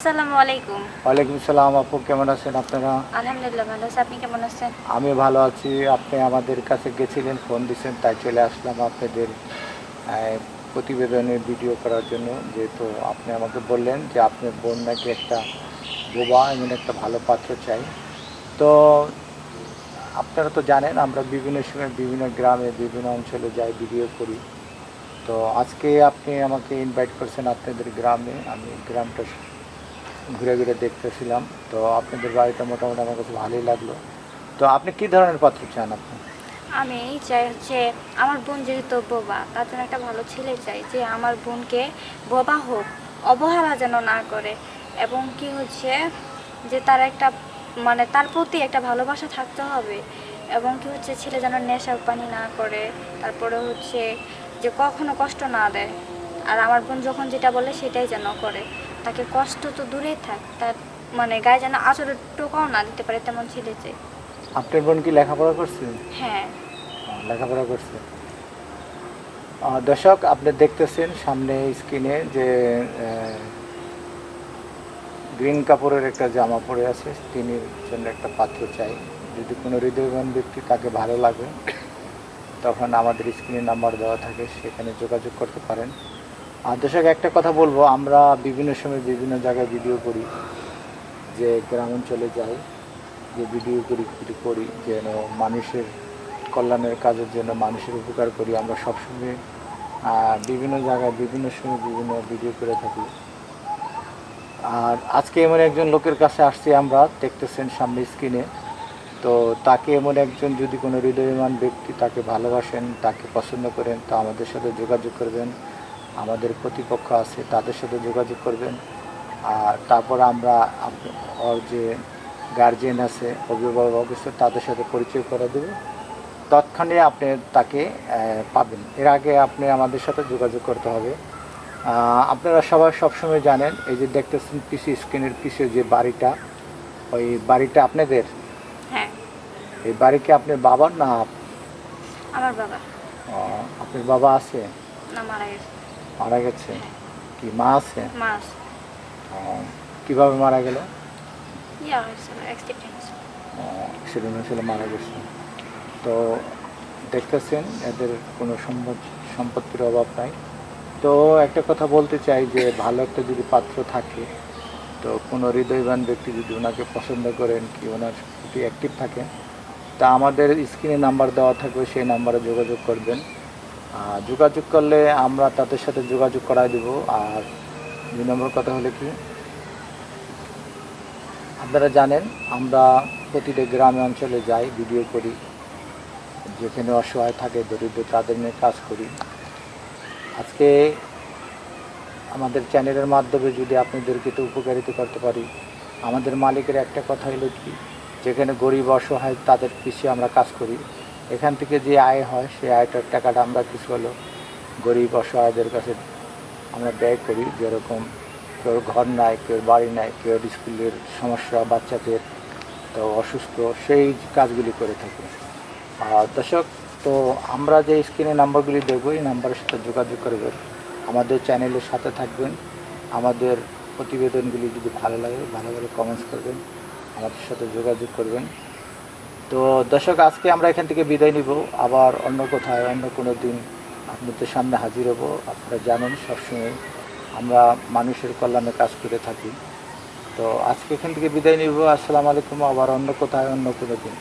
আসসালামু আলাইকুম। ওয়ালাইকুম সালাম আপু, কেমন আছেন আপনারা? আলহামদুলিল্লাহ ভালো আছি। আপনি কেমন আছেন? আমি ভালো আছি। আপনি আমাদের কাছে গেছিলেন, ফোন দিয়েছেন, তাই চলে আসলাম আপনাদের প্রতিবেদনের ভিডিও করার জন্য। যেহেতু আপনি আমাকে বললেন যে আপনার বোন নাকি একটা বোবা, এমন একটা ভালো পাত্র চাই। তো আপনারা তো জানেন আমরা বিভিন্ন সময় বিভিন্ন গ্রামে বিভিন্ন অঞ্চলে যাই, ভিডিও করি। তো আজকে আপনি আমাকে ইনভাইট করছেন আপনাদের গ্রামে। আমি গ্রামটা ঘুরে ঘুরে দেখতেছিলাম। তো আপনাদের বাড়িটা মোটামুটি আমার কাছে ভালোই লাগলো। তো আপনি কী ধরনের পাত্র চান আপনি? আমি চাই আমার বোন যেহেতু বোবা, তার জন্য একটা ভালো ছেলে চাই যে আমার বোনকে বোবা হোক, অবহেলা যেন না করে, এবং যে তার একটা তার প্রতি একটা ভালোবাসা থাকতে হবে, এবং ছেলে যেন নেশা পানি না করে, তারপরে যে কখনো কষ্ট না দেয়। আর আমার বোন যখন যেটা বলে সেটাই যেন করে, তাকে কষ্ট তো দূরেই থাক, তার গায়ে যেন আঁচড়ের টোকাও না দিতে পারে, তেমন ছেলে চাই। আপনার বোন কি লেখাপড়া করছে? হ্যাঁ। লেখাপড়া করছে। দর্শক, আপনি দেখতেছেন সামনে স্ক্রিনে যে গ্রিন কাপড়ের একটা জামা পরে আছে, তিনি জন্য একটা পাত্র চাই। যদি কোনো হৃদয়বান ব্যক্তি তাকে ভালো লাগে, তখন আমাদের স্ক্রিনে নাম্বার দেওয়া থাকে, সেখানে যোগাযোগ করতে পারেন। আর দর্শক, একটা কথা বলবো, আমরা বিভিন্ন সময় বিভিন্ন জায়গায় ভিডিও করি, যে গ্রাম অঞ্চলে যাই, যে ভিডিও করি যেন মানুষের কল্যাণের কাজের জন্য মানুষের উপকার করি। আমরা সবসময় বিভিন্ন জায়গায় বিভিন্ন সময় বিভিন্ন ভিডিও করে থাকি। আর আজকে এমন একজন লোকের কাছে আসছি আমরা, দেখতেছেন সামনে স্ক্রিনে। তো তাকে এমন একজন, যদি কোনো হৃদয়বান ব্যক্তি তাকে ভালোবাসেন, তাকে পছন্দ করেন, তো আমাদের সাথে যোগাযোগ করবেন। আমাদের প্রতিপক্ষ আছে, তাদের সাথে যোগাযোগ করবেন। আর তারপর আমরা ওর যে গার্জিয়ান আছে, অভিভাবক আছে, তাদের সাথে পরিচয় করে দেবো। তৎক্ষণে আপনি তাকে পাবেন। এর আগে আপনি আমাদের সাথে যোগাযোগ করতে হবে। আপনারা সবাই সবসময় জানেন, এই যে দেখতেছেন পিসি স্ক্রিনের পিছে যে বাড়িটা, ওই বাড়িটা আপনাদের? হ্যাঁ। এই বাড়ি কি আপনার বাবার না? আমার বাবা। আপনার বাবা আছে? না, মারা গেছে। মারা গেছে? কি মা আছে? মা আছে। কীভাবে মারা গেল? হয়েছিল, অ্যাক্সিডেন্ট। অ্যাক্সিডেন্ট হয়েছিল, মারা গেছে। তো দেখতেছেন এদের কোনো সম্পত্তির অভাব নাই। তো একটা কথা বলতে চাই যে ভালো একটা যদি পাত্র থাকে, তো কোনো হৃদয়বান ব্যক্তি যদি ওনাকে পছন্দ করেন, কি ওনার প্রতি অ্যাক্টিভ থাকেন, তা আমাদের স্ক্রিনে নাম্বার দেওয়া থাকবে, সেই নাম্বারে যোগাযোগ করবেন। যোগাযোগ করলে আমরা তাদের সাথে যোগাযোগ করাই দেব। আর ২ নম্বর কথা হলে কি, আপনারা জানেন আমরা প্রতিটা গ্রামে অঞ্চলে যাই, ভিডিও করি, যেখানে অসহায় থাকে, দরিদ্র, তাদের নিয়ে কাজ করি। আজকে আমাদের চ্যানেলের মাধ্যমে যদি আপনাদেরকে একটু উপকারিত করতে পারি, আমাদের মালিকের একটা কথা হলো কি, যেখানে গরিব অসহায় তাদের পিছিয়ে আমরা কাজ করি, এখান থেকে যে আয় হয় সেই আয়টার টাকাটা আমরা কিছু হলো গরিব অসহায়দের কাছে আমরা ব্যয় করি। যেরকম কেউ ঘর নাই, কেউ বাড়ি নাই, কেউ স্কুলের সমস্যা, বাচ্চাদের তো অসুস্থ, সেই কাজগুলি করে থাকি। দর্শক, তো আমরা যে স্ক্রিনে নাম্বারগুলি দেবো, এই নাম্বারের সাথে যোগাযোগ করবেন, আমাদের চ্যানেলের সাথে থাকবেন। আমাদের প্রতিবেদনগুলি যদি ভালো লাগে, ভালোভাবে কমেন্টস করবেন, আমাদের সাথে যোগাযোগ করবেন। তো দর্শক, আজকে আমরা এখান থেকে বিদায় নিব। আবার অন্য কোথায় অন্য কোনো দিন আপনাদের সামনে হাজির হব। আপনারা জানেন সবসময় আমরা মানুষের কল্যাণে কাজ করে থাকি। তো আজকে এখান থেকে বিদায় নিব। আসসালামু আলাইকুম। আবার অন্য কোথায় অন্য কোনো দিন।